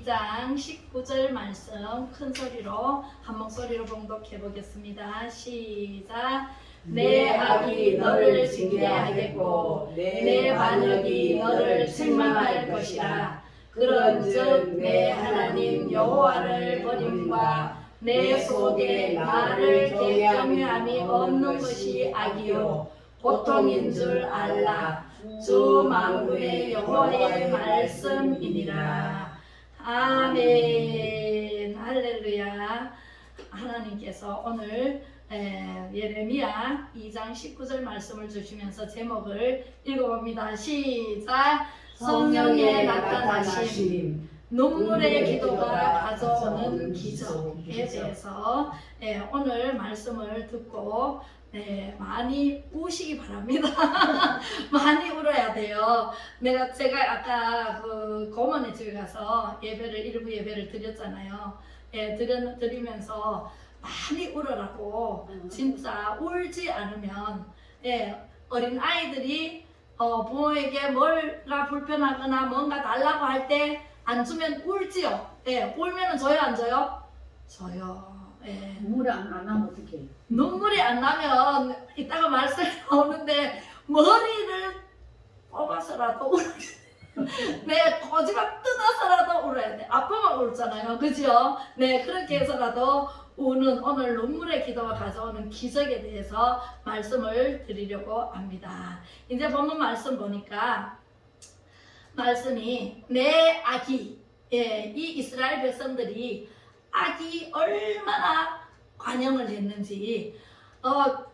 2장 19절 말씀 큰 소리로 한 목소리로 봉독해 보겠습니다. 시작. 내 악이 너를 징계하겠고 내 반역이 너를 책망할 것이라. 그런즉 내 하나님 여호와를 버림과 내 속에 나를 경외함이 없는 것이 악이요 고통인 줄 알라. 주 만군의 여호와의 말씀이니라. 아멘. 할렐루야. 하나님께서 오늘 예레미야 2장 19절 말씀을 주시면서 제목을 읽어봅니다. 시작. 성령의 나타나심, 눈물의 기도가 가져오는 기적에 대해서 오늘 말씀을 듣고 많이 우시기 바랍니다. 많이 울어야 돼요. 제가 아까 그 고모네 집에 가서 일부 예배를 드렸잖아요. 드리면서 많이 울으라고. 진짜 울지 않으면 어린 아이들이 부모에게 뭐가 불편하거나 뭔가 달라고 할 때 안 주면 울지요. 울면은 줘요, 안 줘요? 줘요. 눈물이 안 나면 어떡해? 눈물이 안 나면 이따가 말씀이 나오는데 머리를 뽑아서라도 내 고지가 뜯어서라도 울어야 돼. 아프면 울잖아요, 그죠? 그렇게 해서라도 우는 오늘 눈물의 기도가 가져오는 기적에 대해서 말씀을 드리려고 합니다. 이제 본문 말씀 보니까 말씀이 내 악이 이 이스라엘 백성들이 악이 얼마나 관영을 했는지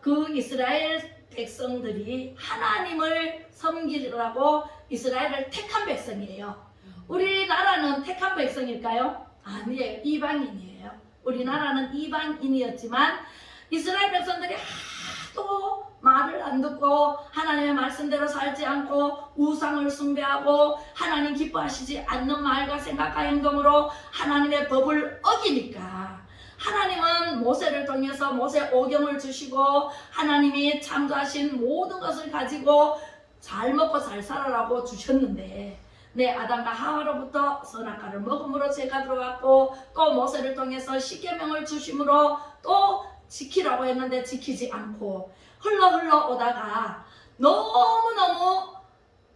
그 이스라엘 백성들이 하나님을 섬기라고 이스라엘을 택한 백성이에요. 우리나라는 택한 백성일까요? 아니에요. 이방인이에요. 우리나라는 이방인이었지만 이스라엘 백성들이 하도 말을 안 듣고 하나님의 말씀대로 살지 않고 우상을 숭배하고 하나님 기뻐하시지 않는 말과 생각과 행동으로 하나님의 법을 어기니까 하나님은 모세를 통해서 모세 오경을 주시고 하나님이 창조하신 모든 것을 가지고 잘 먹고 잘 살아라고 주셨는데 아담과 하와로부터 선악과를 먹음으로 죄가 들어왔고 또 모세를 통해서 십계명을 주심으로 또 지키라고 했는데 지키지 않고 흘러 오다가 너무너무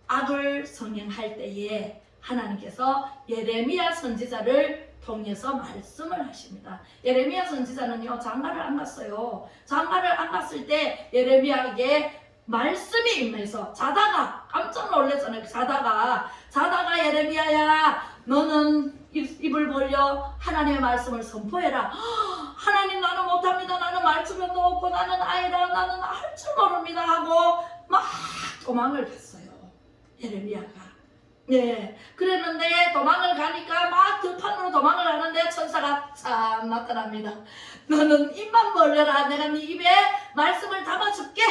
악을 성행할 때에 하나님께서 예레미야 선지자를 통해서 말씀을 하십니다. 예레미야 선지자는요, 장가를 안 갔어요. 장가를 안 갔을 때 예레미야에게 말씀이 임해서 자다가 깜짝 놀랐잖아요. 자다가 예레미야야, 너는 입을 벌려 하나님의 말씀을 선포해라. 하나님, 나는 못합니다. 나는 말주변도 없고 나는 아이라, 나는 할 줄 모릅니다 하고 막 도망을 갔어요, 예레미야가. 그랬는데 도망을 가니까 막 들판으로 도망을 하는데 천사가 참 나타납니다. 너는 입만 벌려라. 내가 네 입에 말씀을 담아줄게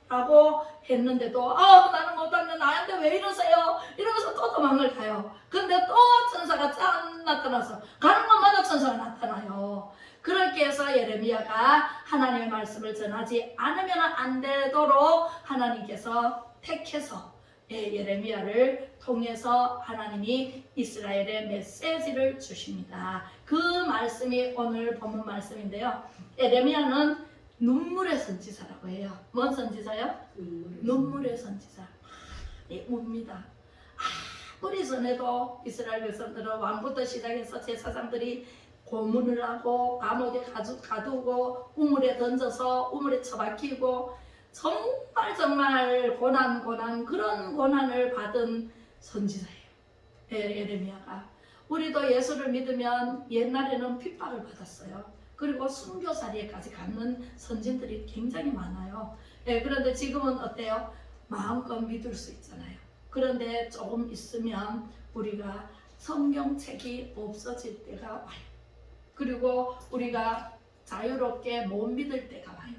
라고 했는데도 나는 못합니다. 나한테 왜 이러세요? 이러면서 또 도망을 가요. 근데 또 천사가 짠 나타나서 가는 곳마다 천사가 나타나요. 그렇게 해서 예레미야가 하나님의 말씀을 전하지 않으면 안 되도록 하나님께서 택해서 예레미야를 통해서 하나님이 이스라엘의 메시지를 주십니다. 그 말씀이 오늘 본문 말씀인데요. 예레미야는 눈물의 선지자라고 해요. 뭔 선지자요? 눈물의 선지자. 웁니다. 아무리 전에도 이스라엘 백성들은 왕부터 시작해서 제사장들이 고문을 하고 감옥에 가두고 우물에 던져서 우물에 처박히고 정말 고난 그런 고난을 받은 선지자예요, 예레미야가. 우리도 예수를 믿으면 옛날에는 핍박을 받았어요. 그리고 순교살이에까지 갖는 선진들이 굉장히 많아요. 그런데 지금은 어때요? 마음껏 믿을 수 있잖아요. 그런데 조금 있으면 우리가 성경책이 없어질 때가 와요. 그리고 우리가 자유롭게 못 믿을 때가 와요.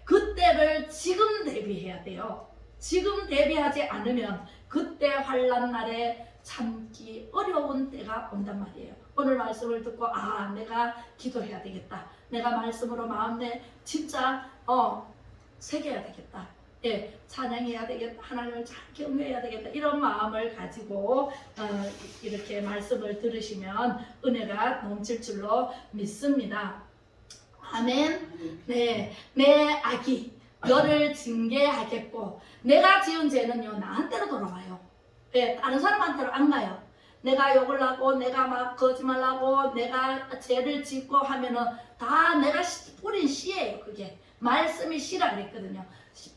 그때를 지금 대비해야 돼요. 지금 대비하지 않으면 그때 환난 날에 참기 어려운 때가 온단 말이에요. 오늘 말씀을 듣고 내가 기도해야 되겠다. 내가 말씀으로 마음에 진짜 새겨야 되겠다. 예, 찬양해야 되겠다, 하나님을 잘 경외해야 되겠다, 이런 마음을 가지고 이렇게 말씀을 들으시면 은혜가 넘칠 줄로 믿습니다. 아멘. 네, 내 악이 너를 징계하겠고 내가 지은 죄는요 나한테로 돌아와요. 네, 다른 사람한테로 안 가요. 내가 욕을 하고 내가 막 거짓말하고 내가 죄를 짓고 하면은 다 내가 뿌린 씨예요. 그게 말씀이 씨라 그랬거든요.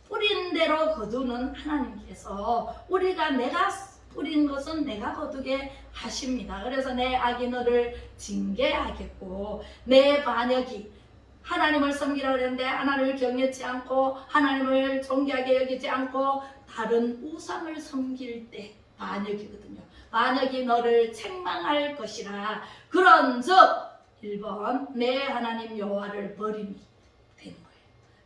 뿌린 대로 거두는 하나님께서 우리가 내가 뿌린 것은 내가 거두게 하십니다. 그래서 내 악이 너를 징계하겠고 내 반역이 하나님을 섬기라 그랬는데 하나님을 경외치 않고 하나님을 존귀하게 여기지 않고 다른 우상을 섬길 때 반역이거든요. 반역이 너를 책망할 것이라. 그런즉 1번 내 하나님 여호와를 버림이 되는 거예요.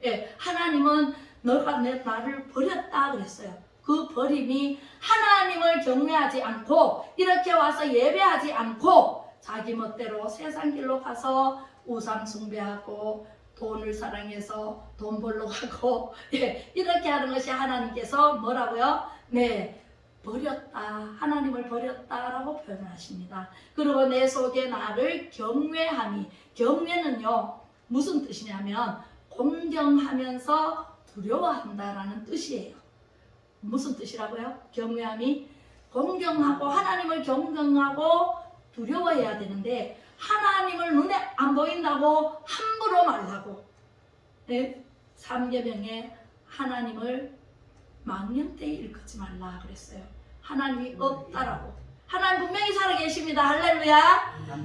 예, 하나님은 너가 나를 버렸다 그랬어요. 그 버림이 하나님을 경외하지 않고 이렇게 와서 예배하지 않고 자기 멋대로 세상 길로 가서 우상 숭배하고 돈을 사랑해서 돈 벌러 가고 예, 이렇게 하는 것이 하나님께서 뭐라고요? 네, 버렸다, 하나님을 버렸다라고 표현하십니다. 그리고 내 속에 나를 경외함이, 경외는요 무슨 뜻이냐면 공경하면서 두려워한다라는 뜻이에요. 무슨 뜻이라고요? 경외함이 공경하고 하나님을 경경하고 두려워해야 되는데 하나님을 눈에 안 보인다고 함부로 말하고 네? 3계명에 하나님을 망령되이 일컫지 말라 그랬어요. 하나님이 없다라고. 하나님 분명히 살아계십니다. 할렐루야.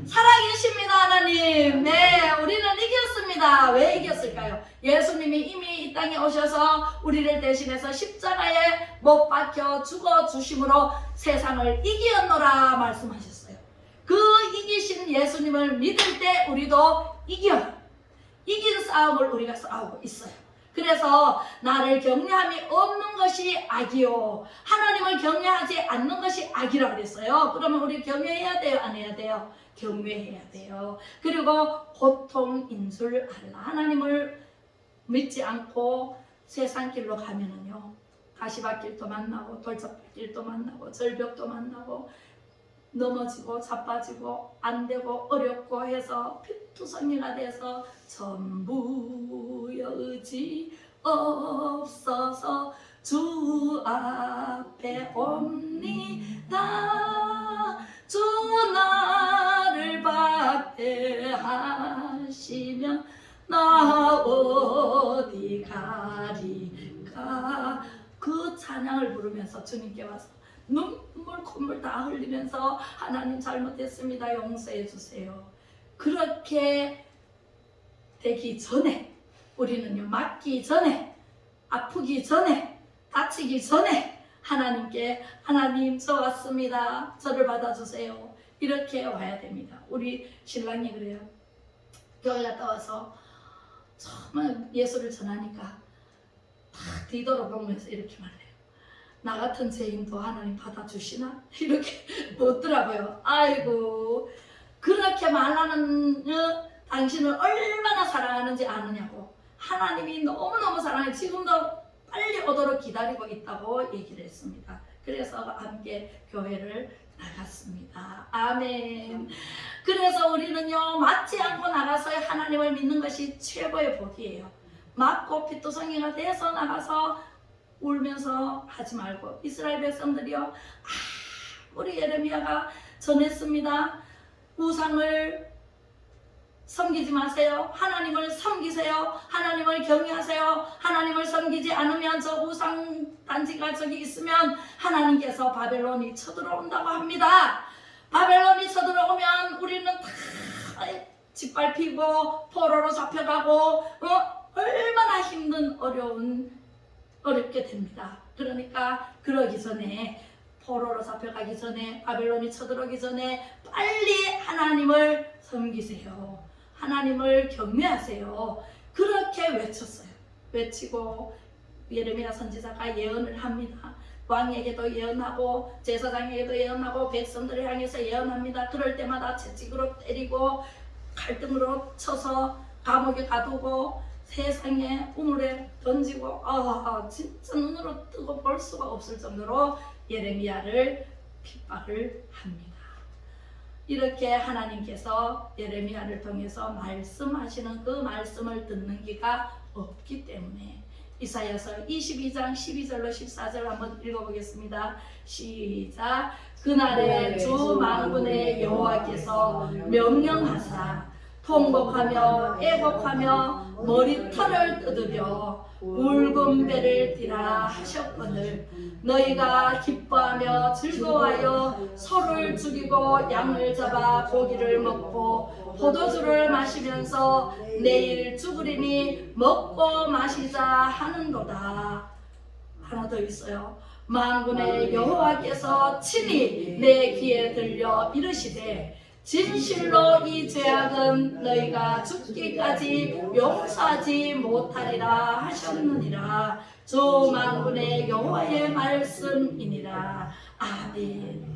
살아계십니다. 하나님. 네, 우리는 이겼습니다. 왜 이겼을까요? 예수님이 이미 이 땅에 오셔서 우리를 대신해서 십자가에 못 박혀 죽어주심으로 세상을 이기었노라 말씀하셨어요. 그 이기신 예수님을 믿을 때 우리도 이겨요. 이긴 싸움을 우리가 싸우고 있어요. 그래서 나를 경외함이 없는 것이 악이요 하나님을 경외하지 않는 것이 악이라고 그랬어요. 그러면 우리 경외해야 돼요? 안 해야 돼요? 경외해야 돼요. 그리고 고통 인술하라. 하나님을 믿지 않고 세상 길로 가면은요 가시밭길도 만나고 돌짝길도 만나고 절벽도 만나고 넘어지고 자빠지고 안되고 어렵고 해서 피투성이가 돼서 전부여 의지 없어서 주 앞에 옵니다. 주 나를 박대하시면 나 어디 가리까. 그 찬양을 부르면서 주님께 와서 눈물 콧물 다 흘리면서 하나님 잘못했습니다, 용서해 주세요. 그렇게 되기 전에 우리는요 맞기 전에 아프기 전에 다치기 전에 하나님께 하나님 저 왔습니다, 저를 받아주세요, 이렇게 와야 됩니다. 우리 신랑이 그래요. 교회 갔다 와서 정말 예수를 전하니까 딱 뒤돌아보면서 이렇게 말해요. 나 같은 죄인도 하나님 받아주시나? 이렇게 묻더라고요. 아이고, 그렇게 말하는 당신을 얼마나 사랑하는지 아느냐고. 하나님이 너무너무 사랑해. 지금도 빨리 오도록 기다리고 있다고 얘기를 했습니다. 그래서 함께 교회를 나갔습니다. 아멘. 그래서 우리는요 맞지 않고 나가서 하나님을 믿는 것이 최고의 복이에요. 맞고 피투성이가 돼서 나가서 울면서 하지 말고. 이스라엘 백성들이요 우리 예레미야가 전했습니다. 우상을 섬기지 마세요. 하나님을 섬기세요. 하나님을 경외하세요. 하나님을 섬기지 않으면 저 우상 단지가 저기 있으면 하나님께서 바벨론이 쳐들어온다고 합니다. 바벨론이 쳐들어오면 우리는 다 짓밟히고 포로로 잡혀가고 얼마나 힘든 어렵게 됩니다. 그러니까 그러기 전에 포로로 잡혀가기 전에 바벨론이 쳐들어오기 전에 빨리 하나님을 섬기세요. 하나님을 경외하세요. 그렇게 외쳤어요. 외치고 예레미야 선지자가 예언을 합니다. 왕에게도 예언하고 제사장에게도 예언하고 백성들을 향해서 예언합니다. 그럴 때마다 채찍으로 때리고 칼등으로 쳐서 감옥에 가두고 세상에 우물에 던지고 진짜 눈으로 뜨고 볼 수가 없을 정도로 예레미야를 핍박을 합니다. 이렇게 하나님께서 예레미야를 통해서 말씀하시는 그 말씀을 듣는 기가 없기 때문에 이사야서 22장 12절로 14절 한번 읽어보겠습니다. 시작. 그날에 주 만군의 여호와께서 명령하사 통곡하며 애곡하며 머리털을 뜯으며 붉은 배를 띠라 하셨거늘 너희가 기뻐하며 즐거워하여 소를 죽이고 양을 잡아 고기를 먹고 포도주를 마시면서 내일 죽으리니 먹고 마시자 하는도다. 하나 더 있어요. 만군의 여호와께서 친히 내 귀에 들려 이르시되 진실로 이 죄악은 너희가 죽기까지 용서하지 못하리라 하셨느니라. 주 만군의 여호와의 말씀이니라. 아멘.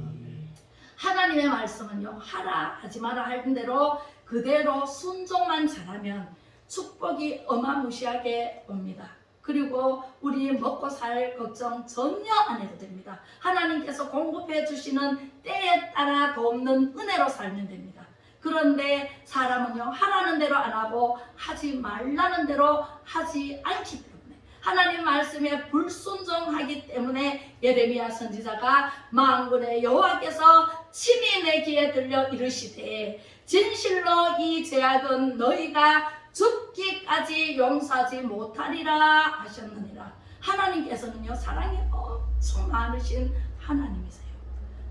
하나님의 말씀은요, 하라 하지 마라 할 대로 그대로 순종만 잘하면 축복이 어마무시하게 옵니다. 그리고 우리 먹고 살 걱정 전혀 안 해도 됩니다. 하나님께서 공급해 주시는 때에 따라 돕는 은혜로 살면 됩니다. 그런데 사람은요, 하라는 대로 안 하고 하지 말라는 대로 하지 않기 때문에, 하나님 말씀에 불순종하기 때문에 예레미야 선지자가 만군의 여호와께서 친히 내 귀에 들려 이르시되 진실로 이 죄악은 너희가 죽기까지 용서하지 못하리라 하셨느니라. 하나님께서는요, 사랑이 엄청 많으신 하나님이세요.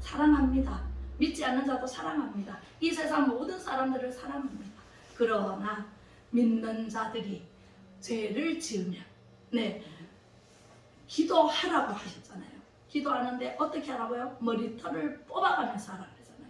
사랑합니다. 믿지 않는 자도 사랑합니다. 이 세상 모든 사람들을 사랑합니다. 그러나 믿는 자들이 죄를 지으면 기도하라고 하셨잖아요. 기도하는데 어떻게 하라고요? 머리털을 뽑아가면서 하라고 그러잖아요.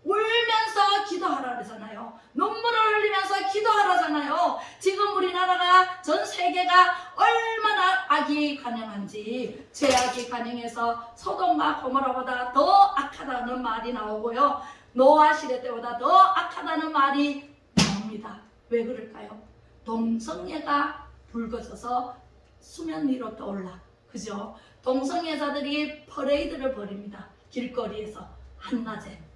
울면서 기도하라 그러잖아요. 눈물을 흘리면서 기도하라잖아요. 지금 우리나라가, 전 세계가 얼마나 악이 가능한지, 죄악이 가능해서 소돔과 고모라보다 더 악하다는 말이 나오고요, 노아 시대 때보다 더 악하다는 말이 나옵니다. 왜 그럴까요? 동성애가 불거져서 수면 위로 떠올라, 그죠? 동성애자들이 퍼레이드를 벌입니다. 길거리에서 한낮에.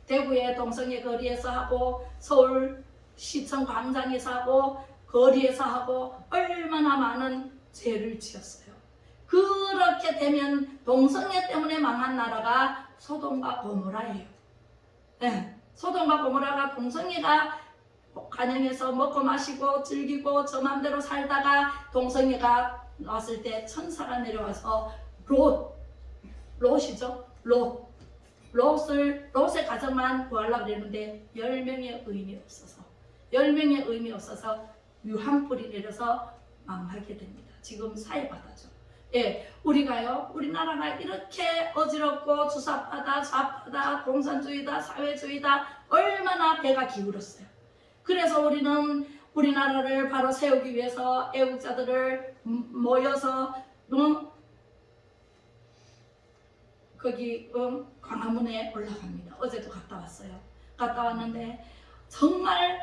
대구의 동성애 거리에서 하고, 서울 시청 광장에서 하고, 거리에서 하고, 얼마나 많은 죄를 지었어요. 그렇게 되면 동성애 때문에 망한 나라가 소돔과 고모라예요. 소돔과 고모라가 동성애가 간영해서 먹고 마시고 즐기고 저 맘대로 살다가 동성애가 왔을 때 천사가 내려와서 롯이죠. 롯의 가정만 구하려고 그랬는데 10명의 의인이 없어서 유황불이 내려서 망하게 됩니다. 지금 사회바다죠. 우리가요, 우리나라가 이렇게 어지럽고 주사파다, 좌파다, 공산주의다, 사회주의다, 얼마나 배가 기울었어요. 그래서 우리는 우리나라를 바로 세우기 위해서 애국자들을 모여서 거기 광화문에 올라갑니다. 어제도 갔다 왔어요. 갔다 왔는데 정말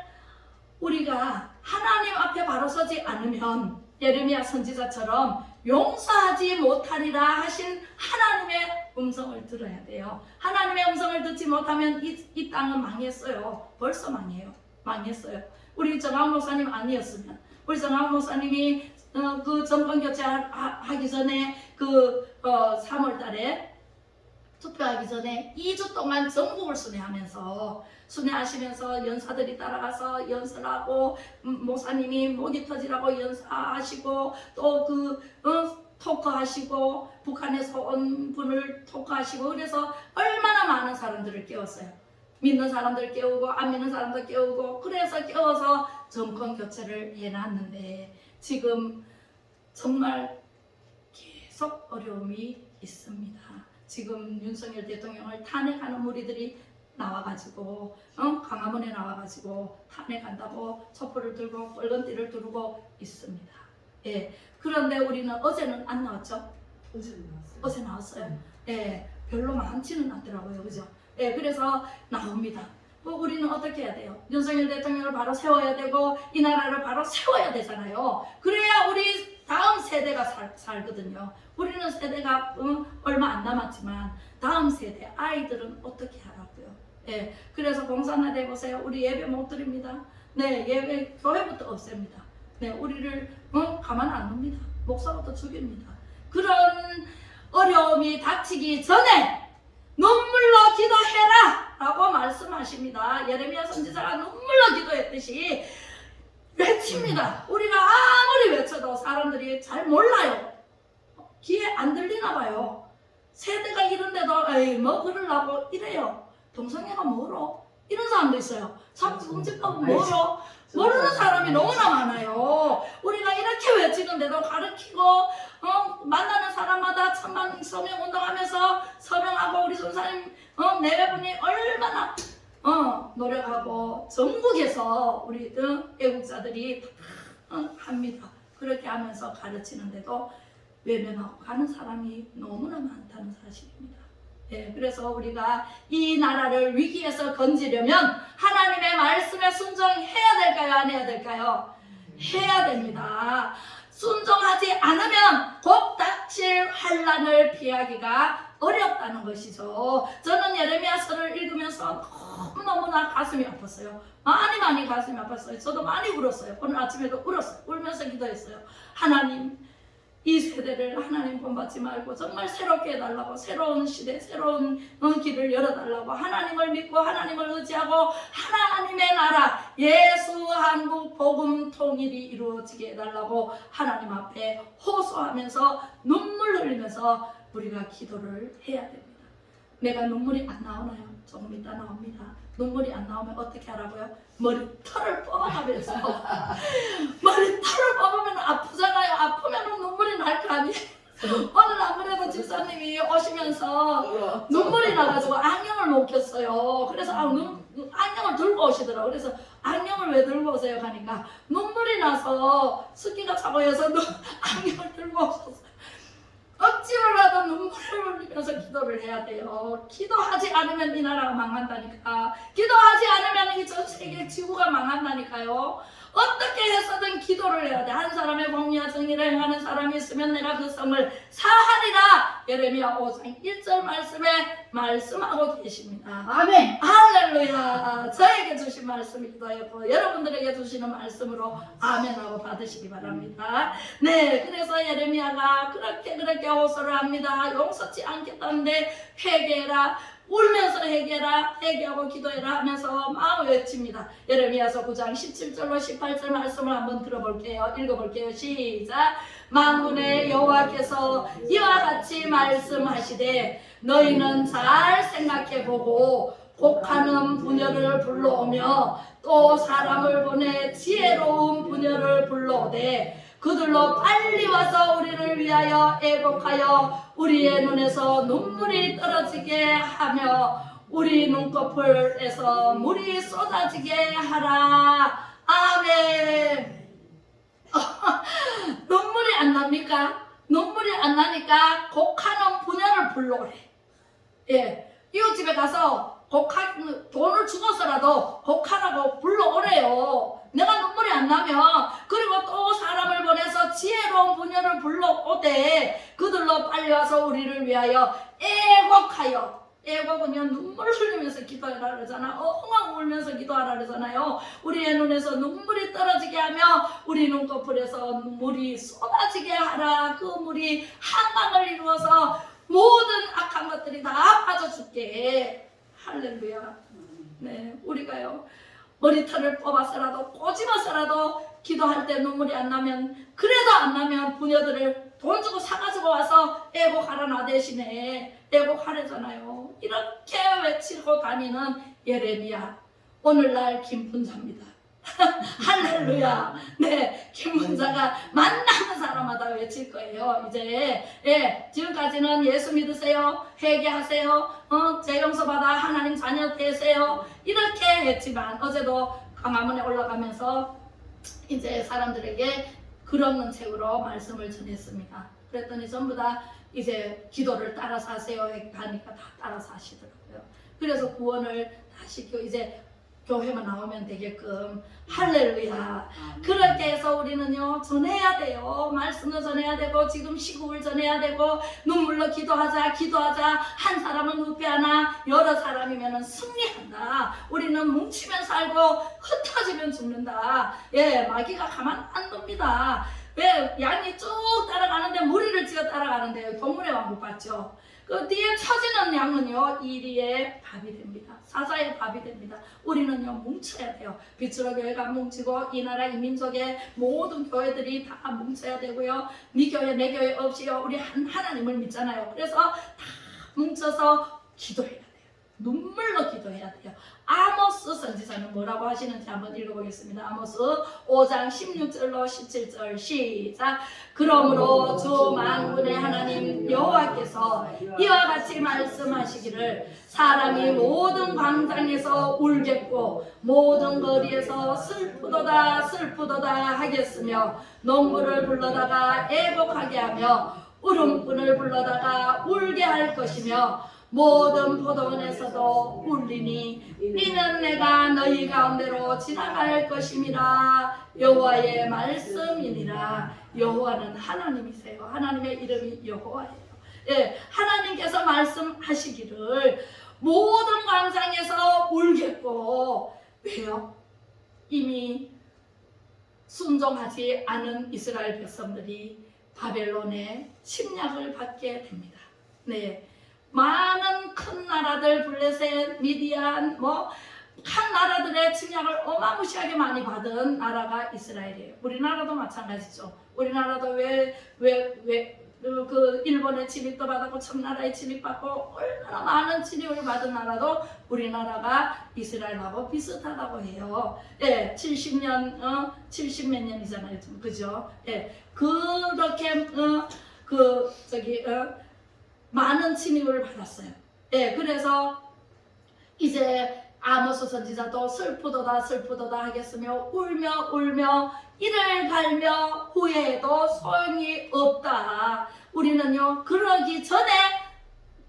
우리가 하나님 앞에 바로 서지 않으면 예레미야 선지자처럼 용서하지 못하리라 하신 하나님의 음성을 들어야 돼요. 하나님의 음성을 듣지 못하면 이 땅은 망했어요. 벌써 망했어요. 우리 정학 목사님 아니었으면, 우리 정학 목사님이 그 정권 교체하기 전에 3월 달에 투표하기 전에 2주 동안 전국을 순회하시면서 연사들이 따라가서 연설하고, 목사님이 목이 터지라고 연사하시고, 또 토크하시고, 북한에서 온 분을 토크하시고, 그래서 얼마나 많은 사람들을 깨웠어요. 믿는 사람들 깨우고 안 믿는 사람들 깨우고, 그래서 깨워서 정권 교체를 해놨는데 지금 정말 계속 어려움이 있습니다. 지금 윤석열 대통령을 탄핵하는 무리들이 나와가지고 광화문에 나와가지고 탄핵한다고 촛불을 들고 빨간띠를 두르고 있습니다. 그런데 우리는 어제는 안 나왔죠? 어제 나왔어요. 별로 많지는 않더라고요, 그죠? 그래서 나옵니다. 우리는 어떻게 해야 돼요? 윤석열 대통령을 바로 세워야 되고 이 나라를 바로 세워야 되잖아요. 그래야 우리 다음 세대가 살거든요. 우리는 세대가 얼마 안 남았지만 다음 세대 아이들은 어떻게 하라고요? 예, 그래서 공산화돼 보세요. 우리 예배 못 드립니다. 네, 예배 교회부터 없앱니다. 네, 우리를 가만 안 둡니다. 목사부터 죽입니다. 그런 어려움이 닥치기 전에 눈물로 기도해라 라고 말씀하십니다. 예레미야 선지자가 눈물로 기도했듯이 외칩니다. 우리가 아무리 외쳐도 사람들이 잘 몰라요. 귀에 안 들리나 봐요. 세대가 이런데도 에이 뭐 그러려고 이래요. 동성애가 뭐로? 이런 사람도 있어요. 사회공직하고 뭐로? 모르는 사람이 너무나 많아요. 우리가 이렇게 외치는데도 가르치고 만나는 사람마다 천만 서명 운동하면서 서명하고 우리 선사님 내외분이 얼마나 노력하고 전국에서 우리 애국자들이 합니다. 그렇게 하면서 가르치는데도 외면하고 가는 사람이 너무나 많다는 사실입니다. 예, 그래서 우리가 이 나라를 위기에서 건지려면 하나님의 말씀에 순종해야 될까요? 안 해야 될까요? 해야 됩니다. 순종하지 않으면 곧 닥칠 환란을 피하기가 어렵다는 것이죠. 저는 예레미야서를 읽으면서 너무나 가슴이 아팠어요. 많이 가슴이 아팠어요. 저도 많이 울었어요. 오늘 아침에도 울었어요. 울면서 기도했어요. 하나님, 이 세대를 하나님 본받지 말고 정말 새롭게 해달라고, 새로운 시대, 새로운 길을 열어달라고, 하나님을 믿고 하나님을 의지하고 하나님의 나라 예수 한국 복음 통일이 이루어지게 해달라고 하나님 앞에 호소하면서 눈물 흘리면서 우리가 기도를 해야 됩니다. 내가 눈물이 안 나오나요? 조금 이따 나옵니다. 눈물이 안 나오면 어떻게 하라고요? 머리털을 뽑아가면서 머리털을 뽑으면 아프잖아요. 아프면 눈물이 날 거 아니에요. 오늘 아무래도 집사님이 오시면서 눈물이 나가지고 안경을 못 꼈어요. 그래서 안경을 들고 오시더라고요. 그래서 안경을 왜 들고 오세요? 하니까 눈물이 나서 습기가 차고해서 안경을 들고 오셨어요. 억지로라도 눈물을 흘리면서 기도를 해야 돼요. 기도하지 않으면 이 나라가 망한다니까. 기도하지 않으면 이 전 세계 지구가 망한다니까요. 어떻게 해서든 기도를 해야 돼. 한 사람의 공의와 정의를 행하는 사람이 있으면 내가 그 성을 사하리라. 예레미야 5장 1절 말씀에 말씀하고 계십니다. 아멘. 할렐루야. 저에게 주신 말씀이기도 하고 여러분들에게 주시는 말씀으로 아멘하고 받으시기 바랍니다. 네, 그래서 예레미야가 그렇게 호소를 합니다. 용서치 않겠다는데 회개해라. 울면서 회개하고 기도해라 하면서 막 외칩니다. 예레미야서 9장 17절로 18절 말씀을 한번 들어볼게요. 읽어볼게요. 시작. 만군의 여호와께서 이와 같이 말씀하시되 너희는 잘 생각해보고 곡하는 부녀를 불러오며 또 사람을 보내 지혜로운 부녀를 불러오되 그들로 빨리 와서 우리를 위하여 애곡하여 우리의 눈에서 눈물이 떨어지게 하며 우리 눈꺼풀에서 물이 쏟아지게 하라. 아멘. 눈물이 안 납니까? 눈물이 안 나니까 곡하는 부녀를 불러오래. 예, 이웃집에 가서 돈을 주고서라도 곡하라고 불러오래요. 내가 눈물이 안 나면. 그리고 또 사람을 보내서 지혜로운 부녀를 불러오되 그들로 빨리 와서 우리를 위하여 애곡하여. 애곡은요, 눈물 흘리면서 기도하라 그러잖아. 엉엉 울면서 기도하라 그러잖아요. 우리의 눈에서 눈물이 떨어지게 하며 우리 눈꺼풀에서 물이 쏟아지게 하라. 그 물이 한강을 이루어서 모든 악한 것들이 다 빠져 죽게. 할렐루야. 네, 우리가요 머리털을 뽑아서라도 꼬집어서라도 기도할 때 눈물이 안 나면, 그래도 안 나면 부녀들을 돈 주고 사가지고 와서 애곡하라. 나 대신에 애곡하래잖아요. 이렇게 외치고 다니는 예레미야, 오늘날 김분자입니다. 할렐루야. 네, 김문자가 만나는 사람마다 외칠 거예요. 이제 지금까지는 예수 믿으세요, 회개하세요, 재용서 받아 하나님 자녀 되세요 이렇게 했지만 어제도 광화문에 올라가면서 이제 사람들에게 글없는 책으로 말씀을 전했습니다. 그랬더니 전부 다 이제 기도를 따라서 하세요 하니까 다 따라서 하시더라고요. 그래서 구원을 다 시키고 이제 교회만 나오면 되게끔 할렐루야. 그렇게 해서 우리는요 전해야 돼요. 말씀도 전해야 되고 지금 시국을 전해야 되고 눈물로 기도하자 한 사람은 후패하나 여러 사람이면 승리한다. 우리는 뭉치면 살고 흩어지면 죽는다. 예, 마귀가 가만 안 둡니다. 왜 양이 쭉 따라가는데 무리를 지어 따라가는데 동물의 왕국 봤죠. 그 뒤에 처지는 양은요 이리의 밥이 됩니다. 사자의 밥이 됩니다. 우리는요 뭉쳐야 돼요. 빛으로 교회가 뭉치고 이 나라 이 민족의 모든 교회들이 다 뭉쳐야 되고요. 네 교회 내 교회 없이요 우리 하나님을 믿잖아요. 그래서 다 뭉쳐서 기도해야 돼요. 눈물로 기도해야 돼요. 아모스 선지자는 뭐라고 하시는지 한번 읽어보겠습니다. 아모스 5장 16절로 17절 시작. 그러므로 주 만군의 하나님 여호와께서 이와 같이 말씀하시기를 사람이 모든 광장에서 울겠고 모든 거리에서 슬프도다 하겠으며 농부를 불러다가 애곡하게 하며 울음꾼을 불러다가 울게 할 것이며 모든 포도원에서도 울리니 이는 내가 너희 가운데로 지나갈 것임이라. 여호와의 말씀이니라. 여호와는 하나님이세요. 하나님의 이름이 여호와예요. 예, 하나님께서 말씀하시기를 모든 광장에서 울겠고 왜요? 이미 순종하지 않은 이스라엘 백성들이 바벨론의 침략을 받게 됩니다. 네. 많은 큰 나라들 블레셋, 미디안 각 나라들의 침략을 어마무시하게 많이 받은 나라가 이스라엘이에요. 우리나라도 마찬가지죠. 우리나라도 그 일본의 침입도 받았고 청나라의 침입받고 얼마나 많은 침입을 받은 나라도 우리나라가 이스라엘하고 비슷하다고 해요. 예, 70몇 년이잖아요, 그죠? 예, 그렇게 많은 침입을 받았어요. 예, 그래서 이제 아모스 선지자도 슬프도다 하겠으며 울며 이를 갈며 후회해도 소용이 없다. 우리는요 그러기 전에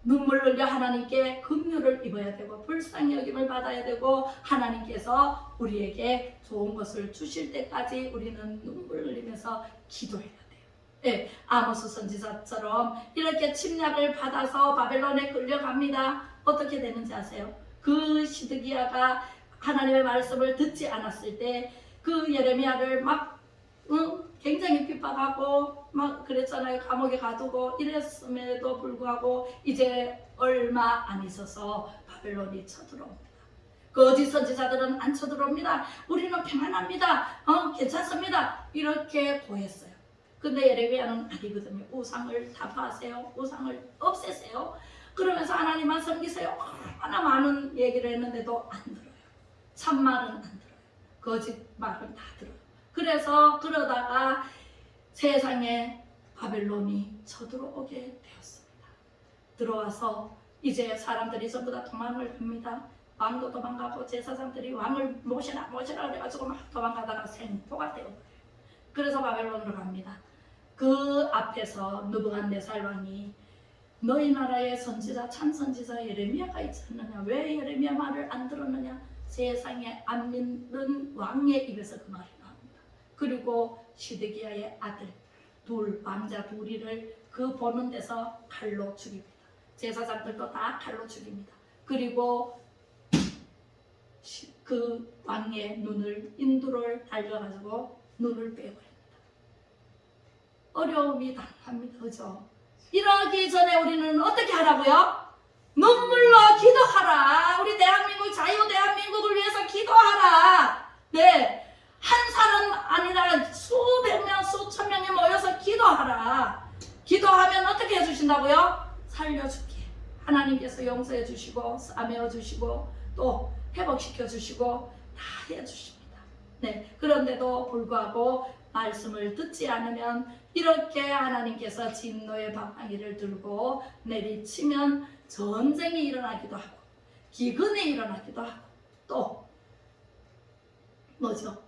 눈물 흘려 하나님께 긍휼을 입어야 되고 불쌍히 여김을 받아야 되고 하나님께서 우리에게 좋은 것을 주실 때까지 우리는 눈물 흘리면서 기도해야 돼요. 네, 아모스 선지자처럼 이렇게 침략을 받아서 바벨론에 끌려갑니다. 어떻게 되는지 아세요? 그 시드기야가 하나님의 말씀을 듣지 않았을 때 그 예레미야를 굉장히 핍박하고 그랬잖아요. 감옥에 가두고 이랬음에도 불구하고 이제 얼마 안 있어서 바벨론이 쳐들어옵니다. 거짓 선지자들은 안 쳐들어옵니다. 우리는 평안합니다. 괜찮습니다. 이렇게 고했어요. 근데 예레미야는 아니거든요. 우상을 타파하세요. 우상을 없애세요. 그러면서 하나님만 섬기세요. 얼마나 많은 얘기를 했는데도 안 들어요. 참말은 안 들어요. 거짓말은 다 들어요. 그래서 그러다가 세상에 바벨론이 쳐들어오게 되었습니다. 들어와서 이제 사람들이 전부 다 도망을 합니다. 왕도 도망가고 제사장들이 왕을 모시라 그래가지고 막 도망가다가 생포가 되어버려요. 그래서 바벨론으로 갑니다. 그 앞에서 느부갓네살 왕이 너희 나라에 선지자 참선지자 예레미야가 있지 않느냐? 왜 예레미야 말을 안 들었느냐? 세상에 안 믿는 왕의 입에서 그 말이 나옵니다. 그리고 시드기야의 아들 왕자 둘이를 그 보는 데서 칼로 죽입니다. 제사장들도 다 칼로 죽입니다. 그리고 그 왕의 눈을 인두를 달려가지고 눈을 빼버립니다. 어려움이 당합니다. 그죠? 이러기 전에 우리는 어떻게 하라고요? 눈물로 기도하라. 우리 대한민국 자유 대한민국을 위해서 기도하라. 네, 한 사람 아니라 수백 명 수천 명이 모여서 기도하라. 기도하면 어떻게 해주신다고요? 살려주게 하나님께서 용서해 주시고 싸매어 주시고 또 회복시켜 주시고 다 해주십니다. 네, 그런데도 불구하고 말씀을 듣지 않으면 이렇게 하나님께서 진노의 방망이를 들고 내리치면 전쟁이 일어나기도 하고 기근이 일어나기도 하고 또 뭐죠?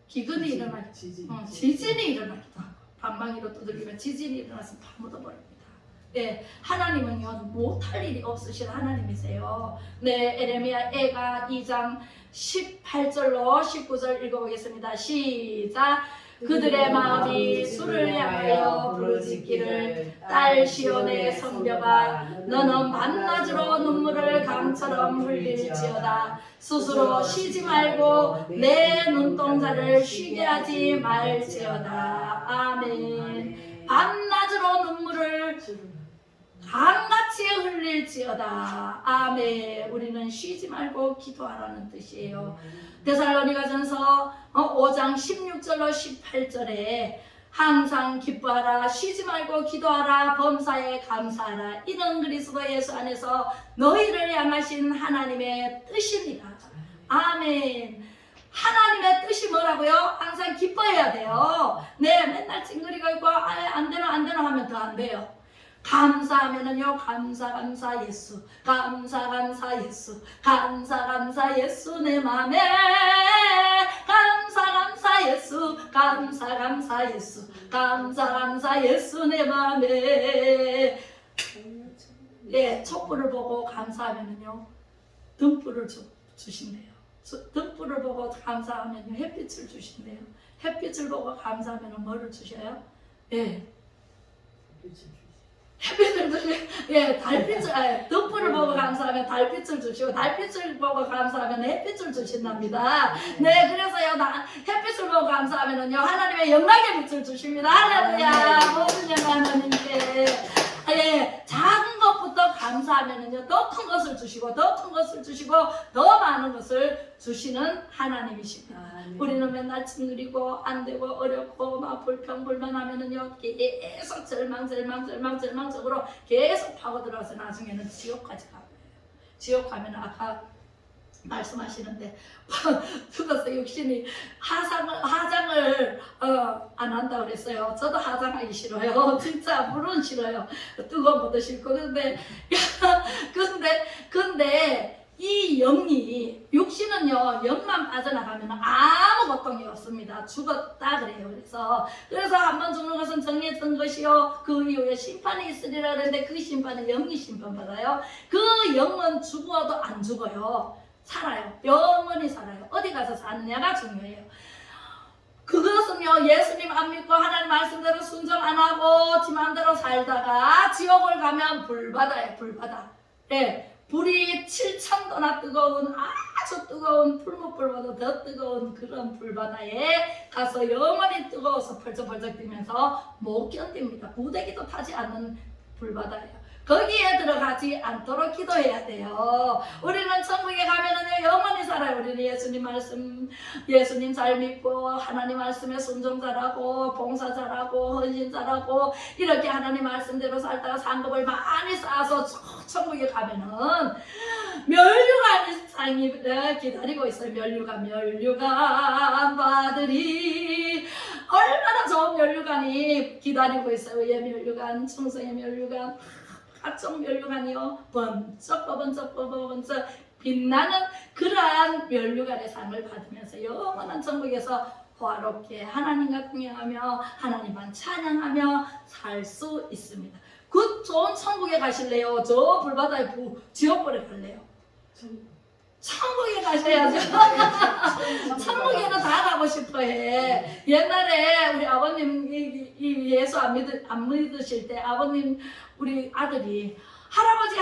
기근이 일어나기도 지진이 일어나기도 하고 방망이로 두들기면 지진이 일어나서 다 묻어버립니다. 네, 하나님은요 못할 일이 없으신 하나님이세요. 네, 에레미야 애가 2장 18절로 19절 읽어보겠습니다. 시작. 그들의 마음이 주를 향하여 부르짖기를 딸 시온의 성벽아 너는 밤낮으로 눈물을 강처럼 흘릴지어다. 스스로 쉬지 말고 내 눈동자를 쉬게 하지 말지어다. 아멘. 밤낮으로 눈물을 강같이 흘릴지어다. 아멘. 우리는 쉬지 말고 기도하라는 뜻이에요. 데살로니가전서 5장 16절로 18절에 항상 기뻐하라, 쉬지 말고 기도하라, 범사에 감사하라. 이는 그리스도 예수 안에서 너희를 향하신 하나님의 뜻입니다. 아멘. 하나님의 뜻이 뭐라고요? 항상 기뻐해야 돼요. 네, 맨날 찡그리고 있고 안 되나 하면 더 안 돼요. 감사하면은요, 감사 예수, 감사 예수, 감사 예수 내 맘에, 감사 예수, 감사 예수, 감사 예수 내 맘에. 예, 촛불을 보고 감사하면은요, 등불을 주신대요. 등불을 보고 감사하면요, 햇빛을 주신대요. 햇빛을 보고 감사하면 뭐를 주셔요? 예. 햇빛을 주시고, 예, 달빛을, 등불을 보고 감사하면 달빛을 주시고, 달빛을 보고 감사하면 햇빛을 주신답니다. 네, 그래서요, 햇빛을 보고 감사하면은요, 하나님의 영광의 빛을 주십니다. 할렐루야, 모든 영광 하나님께. 예, 작은 것부터 감사하면은요, 더 큰 것을 주시고, 더 큰 것을 주시고, 더 많은 것을 주시는 하나님이십니다. 우리는 맨날 찡그리고 안 되고 어렵고 막 불평불만하면은요, 계속 절망적으로 계속 파고들어서 나중에는 지옥까지 가요. 지옥 가면 아까 말씀하시는데 죽어서 육신이 하장을 안 한다고 그랬어요. 저도 하장하기 싫어요. 진짜 물은 싫어요. 뜨거운 것도 싫고. 근데 이 영이, 육신은요, 영만 빠져나가면 아무 고통이 없습니다. 죽었다 그래요. 그래서 한번 죽는 것은 정해진 것이요, 그 이후에 심판이 있으리라 그랬는데 그 심판은 영이 심판받아요. 그 영은 죽어도 안 죽어요. 살아요. 영원히 살아요. 어디 가서 사느냐가 중요해요. 그것은요, 예수님 안 믿고 하나님 말씀대로 순종 안 하고 지 마음대로 살다가 지옥을 가면 불바다예요. 불바다. 예. 불이 7,000도나 뜨거운, 아주 뜨거운 풀무불보다 더 뜨거운 그런 불바다에 가서 영원히 뜨거워서 펄쩍펄쩍 뛰면서 못 견딥니다. 부대기도 타지 않는 불바다예요. 거기에 들어가지 않도록 기도해야 돼요. 우리는 천국에 가면은요, 영원히 살아요. 우리는 예수님 말씀, 예수님 잘 믿고 하나님 말씀에 순종 잘하고 봉사 잘하고 헌신 잘하고 이렇게 하나님 말씀대로 살다가 상급을 많이 쌓아서 천국에 가면은 멸류관이 상이 기다리고 있어요. 멸류관 바들이 얼마나 좋은 멸류관이 기다리고 있어요. 예, 멸류관, 충성의 멸류관, 각종 멸류관이요, 번쩍 빛나는 그러한 멸류관의 상을 받으면서 영원한 천국에서 호화롭게 하나님과 동행하며 하나님만 찬양하며 살 수 있습니다. 그 좋은 천국에 가실래요? 저 불바다의 지옥불에 갈래요? 천국에 가셔야죠. 천국에는 다 가고 싶어 해. 옛날에 우리 아버님 예수 안 믿으실 때 아버님, 우리 아들이 할아버지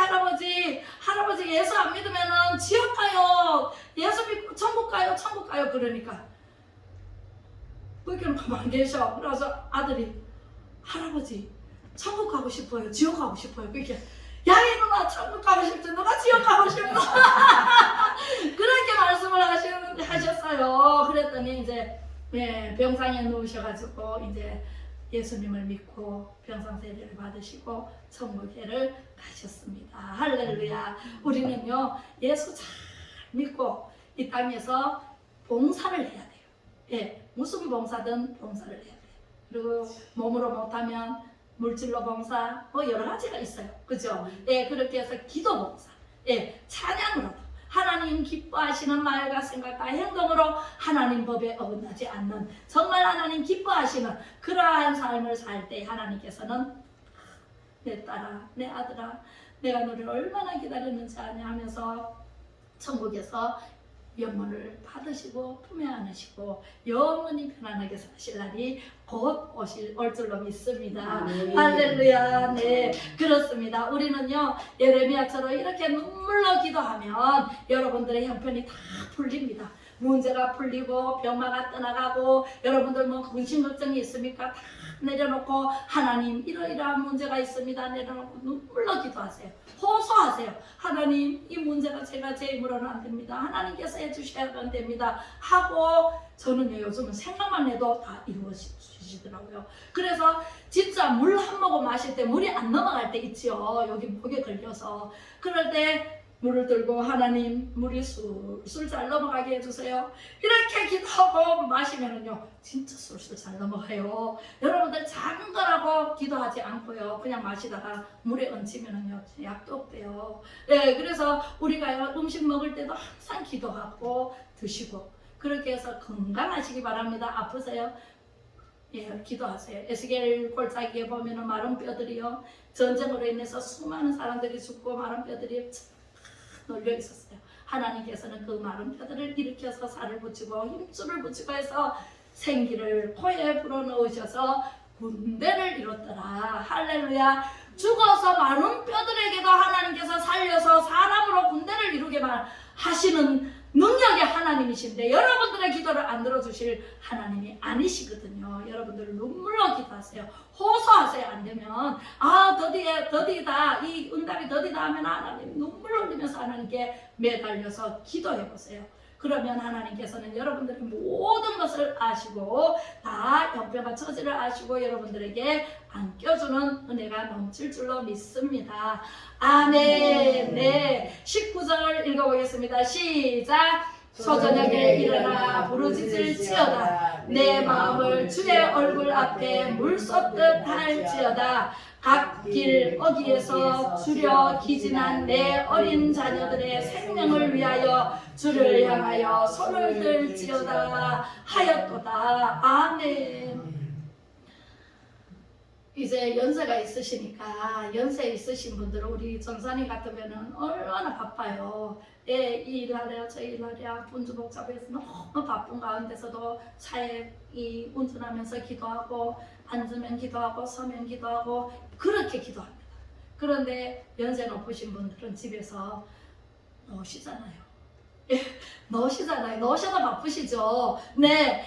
예수 안 믿으면은 지옥 가요. 예수 믿고 천국 가요. 그러니까 그렇게는 가만 안 계셔. 그래서 아들이 할아버지 천국 가고 싶어요. 지옥 가고 싶어요. 그렇게 야, 이 누나 천국 가고 싶지 누가 지옥 가고 싶나? 그렇게 말씀을 하셨어요. 그랬더니 이제 병상에 누우셔가지고 이제 예수님을 믿고 병상 세례를 받으시고 천국에를 가셨습니다. 할렐루야. 우리는요, 예수 잘 믿고 이 땅에서 봉사를 해야 돼요. 예, 무슨 봉사든 봉사를 해야 돼요. 그리고 몸으로 못하면 물질로 봉사, 여러 가지가 있어요. 그죠? 예, 그렇게 해서 기도 봉사, 예, 찬양으로도 하나님 기뻐하시는 말과 생각과 행동으로 하나님 법에 어긋나지 않는, 정말 하나님 기뻐하시는 그러한 삶을 살 때 하나님께서는 내 딸아, 내 아들아, 내가 너를 얼마나 기다렸는지 아냐 하면서 천국에서 영혼을 받으시고 품에 안으시고 영원히 편안하게 사실 날이 곧 올 줄로 믿습니다. 네. 할렐루야. 네, 그렇습니다. 우리는요 예레미야처럼 이렇게 눈물로 기도하면 여러분들의 형편이 다 풀립니다. 문제가 풀리고 병마가 떠나가고 여러분들 뭐 근심 걱정이 있습니까? 다 내려놓고 하나님 이러이러한 문제가 있습니다. 내려놓고 눈물로 기도하세요. 호소하세요. 하나님 이 문제가 제가 제 힘으로는 안 됩니다. 하나님께서 해주셔야 됩니다. 하고 저는요 요즘은 생각만 해도 다 이루어지시더라고요. 그래서 진짜 물 한 모금 마실 때 물이 안 넘어갈 때 있지요. 여기 목에 걸려서 그럴 때 물을 들고 하나님 물이 술술 잘 넘어가게 해주세요. 이렇게 기도하고 마시면은요 진짜 술술 잘 넘어가요. 여러분들 작은 거라고 기도하지 않고요 그냥 마시다가 물에 얹히면은요 약도 없대요. 네, 그래서 우리가 음식 먹을 때도 항상 기도하고 드시고 그렇게 해서 건강하시기 바랍니다. 아프세요? 예, 기도하세요. 에스겔 골짜기에 보면은 마른 뼈들이요 전쟁으로 인해서 수많은 사람들이 죽고 마른 뼈들이 놀려 있었어요. 하나님께서는 그 마른 뼈들을 일으켜서 살을 붙이고 힘줄을 붙이고 해서 생기를 코에 불어넣으셔서 군대를 이뤘더라. 할렐루야. 죽어서 마른 뼈들에게도 하나님께서 살려서 사람으로 군대를 이루게만 하시는 능력의 하나님이신데 여러분들의 기도를 안 들어주실 하나님이 아니시거든요. 여러분들 눈물로 기도하세요. 호소하세요. 안 되면 더디다 이 응답이 더디다 하면 하나님 눈물 흘리면서 하나님께 매달려서 기도해 보세요. 그러면 하나님께서는 여러분들의 모든 것을 아시고 다 형편과 처지를 아시고 여러분들에게 안겨주는 은혜가 넘칠 줄로 믿습니다. 아멘. 네, 19절 읽어보겠습니다. 시작. 소저녁에 일어나 부르짖을지어다. 내 마음을 주의 얼굴 앞에 물 쏟듯 할지어다. 각 길 어디에서 주려 기진한 내 어린 자녀들의 생명을 위하여 주를 향하여 손을 들지어다 하였도다. 아멘. 이제 연세가 있으시니까 연세 있으신 분들은 우리 전사님 같으면은 얼마나 바빠요. 이 일하랴 저 일하랴 분주복잡해서 너무 바쁜 가운데서도 차에 운전하면서 기도하고 앉으면 기도하고 서면 기도하고 그렇게 기도합니다. 그런데 연세 높으신 분들은 집에서 노시잖아요. 노시잖아요. 노셔도 바쁘시죠. 네,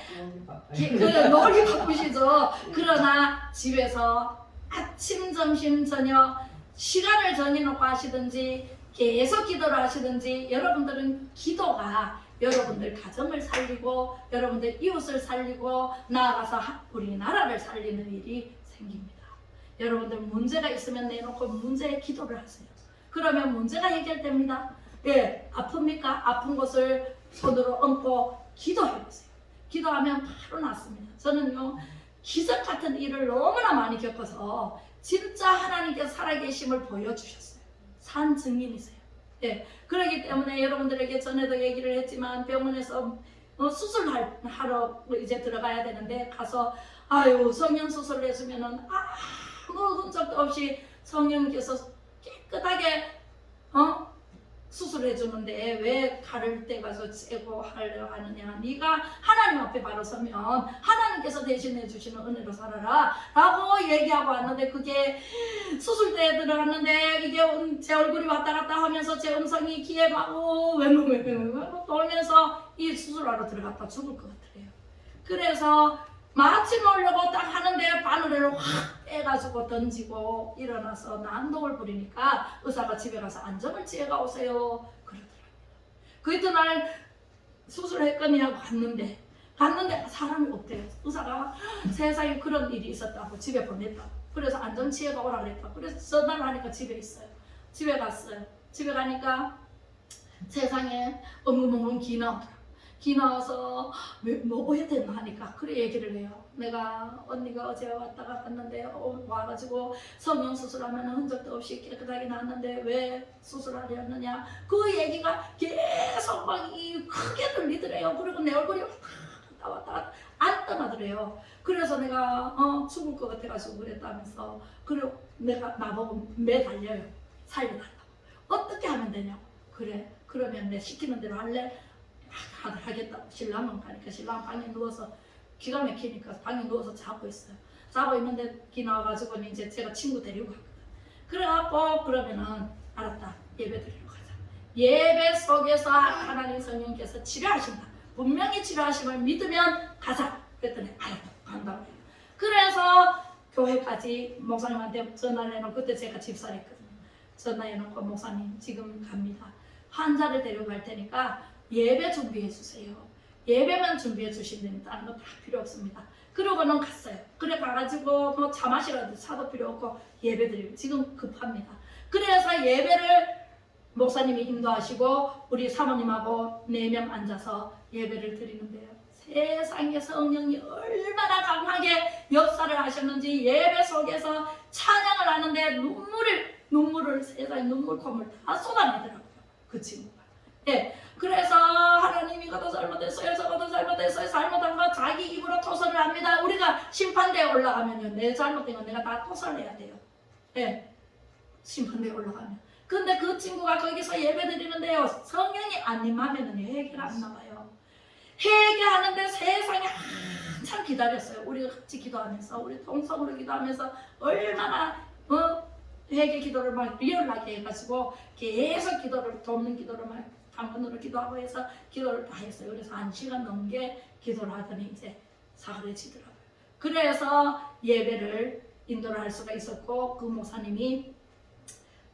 놀기 바쁘시죠. 그러나 집에서 아침, 점심, 저녁 시간을 정해놓고 하시든지 계속 기도를 하시든지 여러분들은 기도가 여러분들 가정을 살리고 여러분들 이웃을 살리고 나아가서 우리나라를 살리는 일이 생깁니다. 여러분들 문제가 있으면 내놓고 문제에 기도를 하세요. 그러면 문제가 해결됩니다. 예, 아픕니까? 아픈 곳을 손으로 얹고 기도해보세요. 기도하면 바로 낫습니다. 저는요 기적 같은 일을 너무나 많이 겪어서 진짜 하나님께서 살아계심을 보여주셨어요. 산 증인이세요. 예, 그렇기 때문에 여러분들에게 전에도 얘기를 했지만 병원에서 수술하러 이제 들어가야 되는데 가서 성형 수술을 했으면은 아무 흔적도 없이 성형께서 깨끗하게 수술해 주는데 왜 칼을 떼가서 째고 하려 하느냐. 네가 하나님 앞에 바로 서면 하나님께서 대신해 주시는 은혜로 살아라 라고 얘기하고 왔는데 그게 수술대에 들어갔는데 이게 제 얼굴이 왔다 갔다 하면서 제 음성이 귀에 막 돌면서 이 수술하러 들어갔다 죽을 것 같아요. 그래서 마취 놓으려고 딱 하는데 바늘을 확 빼가지고 던지고 일어나서 난동을 부리니까 의사가 집에 가서 안정을 취해가 오세요 그러더랍니다. 그 이튿날 수술했거니 하고 갔는데 사람이 없대요. 의사가 세상에 그런 일이 있었다고 집에 보냈다고. 그래서 안정 취해가 오라 그랬다고. 그래서 전화를 하니까 집에 있어요. 집에 갔어요. 집에 가니까 세상에 엉금엉금 기 나오더라고요. 기 나와서 뭐 해야 되나 하니까 그래 얘기를 해요. 언니가 어제 왔다가 갔는데 와가지고 성형 수술하면 흔적도 없이 깨끗하게 나왔는데 왜 수술하려 했느냐 그 얘기가 계속 막 크게 들리더래요. 그리고 내 얼굴이 왔다 갔다 안 떠나더래요. 그래서 내가 죽을 것 같아가지고 그랬다면서 그리고 내가 나보고 매달려요. 살려달라고. 어떻게 하면 되냐고. 그래 그러면 내 시키는 대로 할래? 하겠다고 신랑은 가니까 신랑 방에 누워서 기가 막히니까 방에 누워서 자고 있어요. 자고 있는데 기 나와가지고 이제 제가 친구 데리고 갔거든. 그래갖고 그러면은 알았다, 예배 드리러 가자. 예배 속에서 하나님 성령께서 치료하신다, 분명히 치료하심을 믿으면 가자. 그랬더니 알았다, 간다고 해요. 그래서 교회까지 목사님한테 전화를 해놓고, 그때 제가 집사했거든요. 전화해놓고 목사님 지금 갑니다. 환자를 데려갈 테니까 예배 준비해 주세요. 예배만 준비해 주시면 됩니다. 다른 거 다 필요 없습니다. 그러고는 갔어요. 그래 가가지고 뭐 차 마시라도 차도 필요 없고 예배 드리고 지금 급합니다. 그래서 예배를 목사님이 인도하시고 우리 사모님하고 4명 앉아서 예배를 드리는데요. 세상에 성령이 얼마나 강하게 역사를 하셨는지 예배 속에서 찬양을 하는데 눈물을 세상에 눈물콧물 다 쏟아내더라고요. 그 친구가. 예. 그래서 하나님 이것도 잘못했어요, 저것도 잘못했어요, 잘못한 거 자기 입으로 토설을 합니다. 우리가 심판대에 올라가면요, 내 잘못된 건 내가 다 토설해야 돼요. 예. 심판대에 올라가면. 근데 그 친구가 거기서 예배 드리는데요, 성령이 안 임하면은 회개가 안 나와요. 회개하는데 세상에 한참 기다렸어요. 우리가 같이 기도하면서, 우리 통성으로 기도하면서 얼마나 회개 기도를 막 리얼하게 해가지고 계속 기도를 돕는 기도를 막 당번으로 기도하고 해서 기도를 다 했어요. 그래서 1시간 넘게 기도를 하더니 이제 사그레지더라고요. 그래서 예배를 인도를 할 수가 있었고, 그 목사님이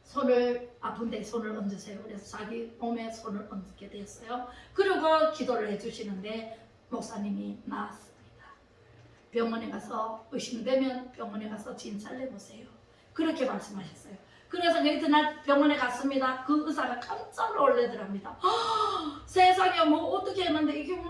손을 아픈데 손을 얹으세요. 그래서 자기 몸에 손을 얹게 됐어요. 그리고 기도를 해주시는데 목사님이 나았습니다. 병원에 가서 의심되면 병원에 가서 진찰해 보세요. 그렇게 말씀하셨어요. 그래서 이튿날 병원에 갔습니다. 그 의사가 깜짝 놀래더랍니다. 세상에 뭐 어떻게 했는데 이게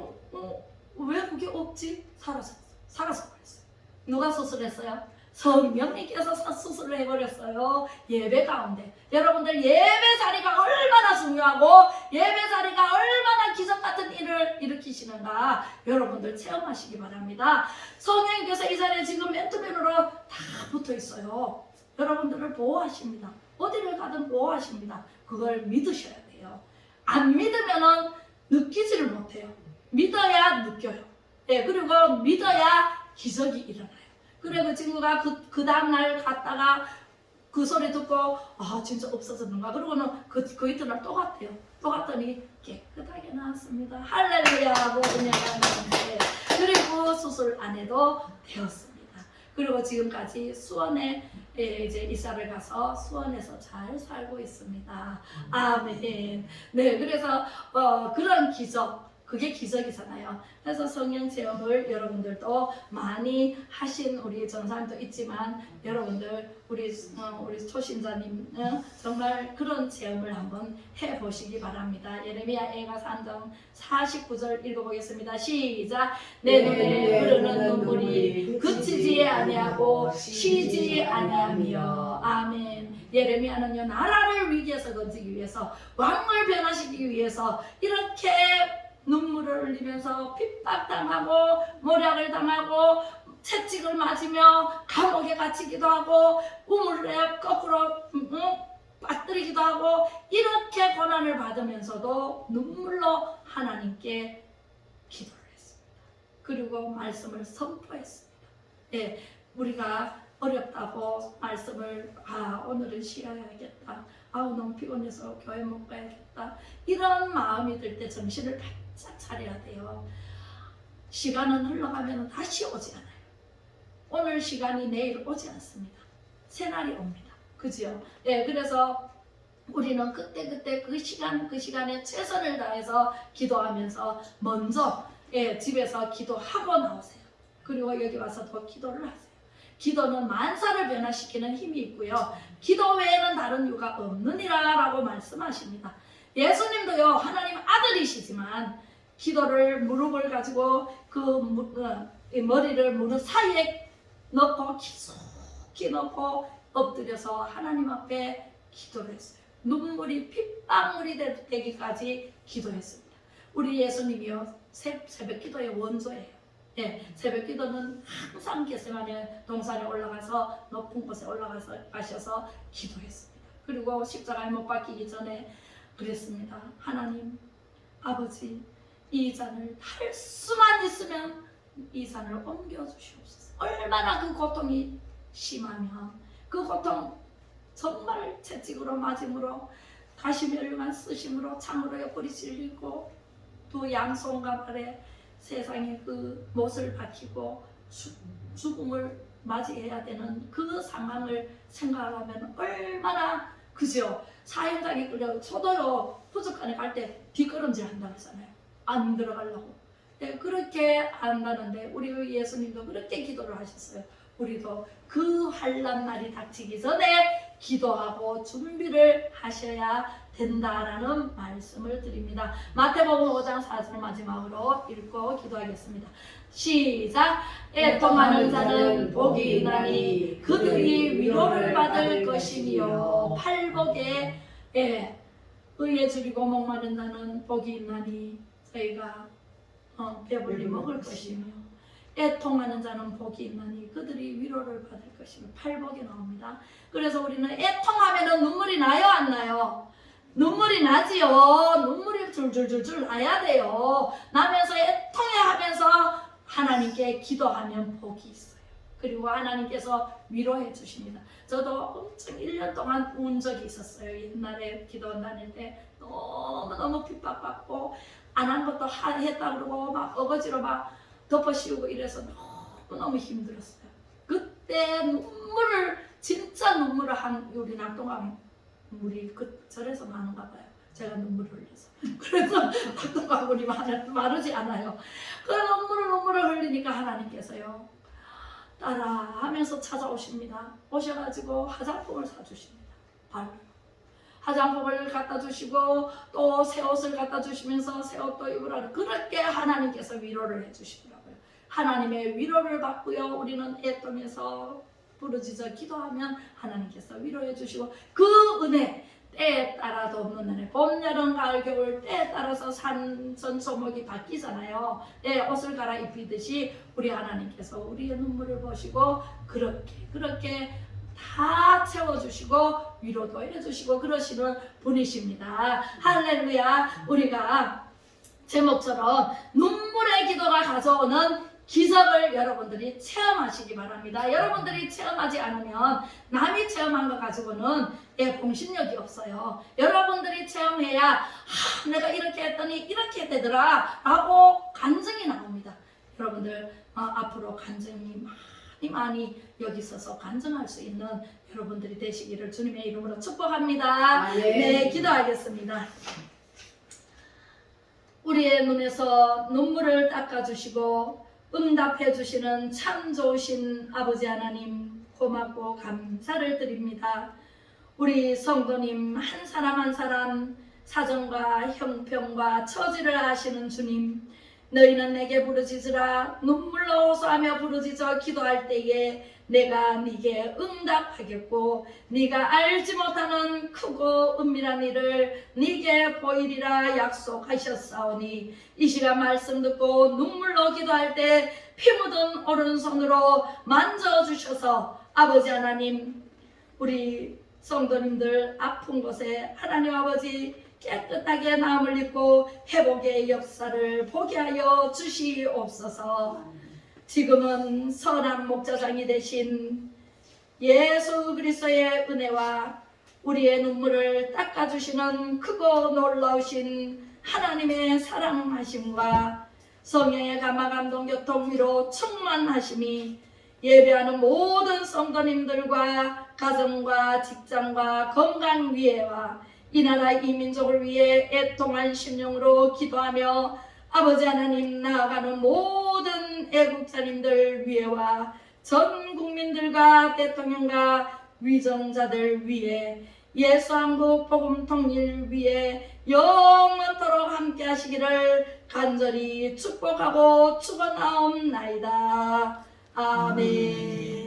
왜 그게 없지? 살아서 버렸어요. 누가 수술했어요? 성령님께서 수술을 해버렸어요. 예배 가운데. 여러분들 예배 자리가 얼마나 중요하고 예배 자리가 얼마나 기적 같은 일을 일으키시는가 여러분들 체험하시기 바랍니다. 성령님께서 이 자리에 지금 맨투맨으로 다 붙어 있어요. 여러분들을 보호하십니다. 어디를 가든 보호하십니다. 그걸 믿으셔야 돼요. 안 믿으면은 느끼지를 못해요. 믿어야 느껴요. 예, 그리고 믿어야 기적이 일어나요. 그래 그 친구가 그 다음날 갔다가 그 소리 듣고 진짜 없어졌는가. 그러고는 그 이튿날 또 갔대요. 또 갔더니 깨끗하게 나왔습니다. 할렐루야. 뭐냐. 그리고 수술 안 해도 되었습니다. 그리고 지금까지 수원에 이제 이사를 가서 수원에서 잘 살고 있습니다. 아멘. 네, 그래서 그런 기적, 그게 기적이잖아요. 그래서 성령 체험을 여러분들도 많이 하신 우리 전사님도 있지만 여러분들 우리 초신자님은 정말 그런 체험을 한번 해보시기 바랍니다. 예레미야 애가 3장 49절 읽어보겠습니다. 시작. 내 눈에 흐르는 눈물이 그치지 아니하고 쉬지 아니하며. 아멘. 예레미야는요, 나라를 위기에서 건지기 위해서, 왕을 변화시키기 위해서 이렇게 눈물을 흘리면서 핍박당하고 모략을 당하고 채찍을 맞으며 감옥에 갇히기도 하고 우물에 거꾸로 빠뜨리기도 하고 이렇게 고난을 받으면서도 눈물로 하나님께 기도를 했습니다. 그리고 말씀을 선포했습니다. 예, 우리가 어렵다고 말씀을 오늘은 쉬어야겠다, 너무 피곤해서 교회 못 가야겠다, 이런 마음이 들 때 정신을 바짝 차려야 돼요. 시간은 흘러가면 다시 오지 않아요. 오늘 시간이 내일 오지 않습니다. 새날이 옵니다. 그죠? 예, 그래서 우리는 그때 그 시간에 최선을 다해서 기도하면서 먼저 집에서 기도하고 나오세요. 그리고 여기 와서 더 기도를 하세요. 기도는 만사를 변화시키는 힘이 있고요. 기도 외에는 다른 이유가 없느니라 라고 말씀하십니다. 예수님도요, 하나님 아들이시지만 기도를 무릎을 가지고 머리를 무릎 사이에 넣고 깊숙이 넣고 엎드려서 하나님 앞에 기도를 했어요. 눈물이 핏방울이 되기까지 기도했습니다. 우리 예수님이요, 새벽 기도의 원조예요. 예, 새벽 기도는 항상 겟세마네 동산에 올라가서 높은 곳에 올라가서 가셔서 기도했습니다. 그리고 십자가에 못 박히기 전에 그랬습니다. 하나님 아버지, 이 잔을 할 수만 있으면 이 잔을 옮겨주시옵소서. 얼마나 그 고통이 심하면 그 고통 정말 채찍으로 맞음으로 가시 멸류관 쓰심으로 창으로 옆구리 찔리고 또 양손과 발에 세상에 그 못을 박히고 죽음을 맞이해야 되는 그 상황을 생각하면 얼마나 그죠? 사형장에 끌려 저도요 부족한에 갈 때 뒷걸음질 한다고 하잖아요. 안 들어가려고. 네, 그렇게 한다는데 우리 예수님도 그렇게 기도를 하셨어요. 우리도 그 환난 날이 닥치기 전에 기도하고 준비를 하셔야 된다라는 말씀을 드립니다. 마태복음 5장 4절 마지막으로 읽고 기도하겠습니다. 시작. 애통하는 자는 복이 있나니 그들이 위로를 받을 것이니요. 팔복에 의에 줄이고 목마른 자는 복이 있나니 저희가 배불리 먹을 것이며 애통하는 자는 복이 있나니 그들이 위로를 받을 것이며 팔복에 나옵니다. 그래서 우리는 애통하면 눈물이 나요 안 나요? 눈물이 나지요. 눈물이 줄줄줄줄 나야 돼요. 나면서 애통해 하면서 하나님께 기도하면 복이 있어요. 그리고 하나님께서 위로해 주십니다. 저도 엄청 1년 동안 운 적이 있었어요. 옛날에 기도 다닐 때 너무너무 핍박받고 안 한 것도 했다 그러고 막 어거지로 막 덮어 씌우고 이래서 너무너무 힘들었어요. 그때 진짜 눈물을 한 우리 낙동강 물이 그 절에서 나는가 봐요. 제가 눈물을 흘려서. 그래서 낙동강 물이 마르지 않아요. 그 눈물을 흘리니까 하나님께서요. 따라 하면서 찾아오십니다. 오셔가지고 화장품을 사주십니다. 발로. 화장품을 갖다 주시고 또 새 옷을 갖다 주시면서 새 옷도 입으라. 그렇게 하나님께서 위로를 해주시더라고요. 하나님의 위로를 받고요. 우리는 애통해서 부르짖어 기도하면 하나님께서 위로해 주시고 그 은혜 때에 따라도 없는 은혜. 봄, 여름, 가을, 겨울 때에 따라서 산천초목이 바뀌잖아요. 옷을 갈아입히듯이 우리 하나님께서 우리의 눈물을 보시고 그렇게 다 채워주시고 위로도 해주시고 그러시는 분이십니다. 할렐루야. 우리가 제목처럼 눈물의 기도가 가져오는 기적을 여러분들이 체험하시기 바랍니다. 여러분들이 체험하지 않으면 남이 체험한 거 가지고는 공신력이 없어요. 여러분들이 체험해야 내가 이렇게 했더니 이렇게 되더라 라고 간증이 나옵니다. 여러분들 앞으로 간증이 많이 여기 있어서 간증할 수 있는 여러분들이 되시기를 주님의 이름으로 축복합니다. 네, 기도하겠습니다. 우리의 눈에서 눈물을 닦아주시고 응답해 주시는 참 좋으신 아버지 하나님 고맙고 감사를 드립니다. 우리 성도님 한 사람 한 사람 사정과 형편과 처지를 아시는 주님, 너희는 내게 부르짖으라. 눈물로 호소하며 부르짖어 기도할 때에 내가 네게 응답하겠고 네가 알지 못하는 크고 은밀한 일을 네게 보이리라 약속하셨사오니 이 시간 말씀 듣고 눈물로 기도할 때 피 묻은 오른손으로 만져주셔서 아버지 하나님 우리 성도님들 아픈 곳에 하나님 아버지 깨끗하게 나음을 입고 회복의 역사를 보게 하여 주시옵소서. 지금은 선한 목자장이 되신 예수 그리스도의 은혜와 우리의 눈물을 닦아주시는 크고 놀라우신 하나님의 사랑하심과 성령의 감화 감동 교통 위로 충만하심이 예배하는 모든 성도님들과 가정과 직장과 건강 위에와 이 나라 이 민족을 위해 애통한 심령으로 기도하며 아버지 하나님 나아가는 모든 애국자님들 위에와 전 국민들과 대통령과 위정자들 위에 예수한국 복음 통일 위에 영원토록 함께 하시기를 간절히 축복하고 축원하옵나이다. 아멘.